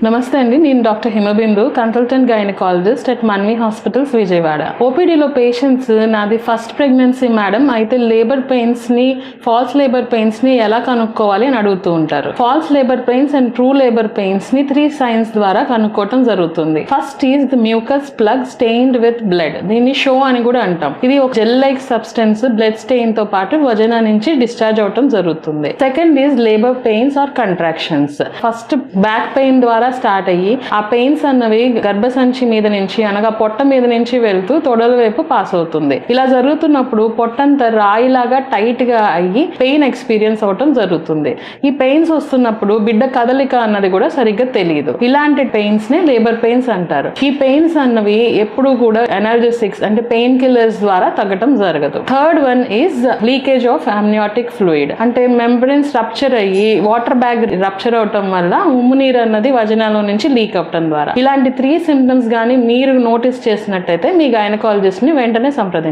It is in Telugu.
నమస్తే అండి, నేను doctor Himabindu, consultant gynaecologist at Manvi hospitals Vijayawada. ఓపీడీలో పేషెంట్స్ నాది ఫస్ట్ ప్రెగ్నెన్సీ మేడం, అయితే లేబర్ పెయిన్స్ ని ఫాల్స్ లేబర్ పెయిన్స్ ని ఎలా కనుక్కోవాలి అని అడుగుతూ ఉంటారు. False labour pains and true labour pains ని 3 సైన్స్ ద్వారా కనుక్కోవటం జరుగుతుంది. First is the mucus plug stained with blood. దీన్ని షో అని కూడా అంటాం. ఇది ఒక gel like substance blood stain తో పాటు వజనా నుంచి డిశ్చార్జ్ అవటం జరుగుతుంది. Second is labour pains or contractions. First back pain ద్వారా స్టార్ట్ అయ్యి ఆ పెయిన్స్ అన్నవి గర్భసంచి మీద నుంచి అనగా పొట్ట మీద నుంచి వెళ్తూ తొడల వైపు పాస్ అవుతుంది. ఇలా జరుగుతున్నప్పుడు పొట్టంతా రాయిలాగా టైట్ గా అయ్యి పెయిన్ ఎక్స్పీరియన్స్ అవటం జరుగుతుంది. ఈ పెయిన్స్ వస్తున్నప్పుడు బిడ్డ కదలిక అన్నది కూడా సరిగ్గా తెలియదు. ఇలాంటి పెయిన్స్ నే లేబర్ పెయిన్స్ అంటారు. ఈ పెయిన్స్ అన్నవి ఎప్పుడు కూడా ఎనర్జెసిక్స్ అంటే పెయిన్ కిల్లర్స్ ద్వారా తగ్గటం జరగదు. Third one is leakage of amniotic fluid. అంటే మెంబ్రెన్స్ రప్చర్ అయ్యి వాటర్ బ్యాగ్ రప్చర్ అవటం వల్ల ఉమ్ము నీరు అన్నది వజనాలో నుంచి లీక్ అవటం ద్వారా. ఇలాంటి 3 సింప్టమ్స్ గానీ మీరు నోటీస్ చేసినట్టయితే మీ గైనకాలజిస్ట్ ని వెంటనే సంప్రదించండి.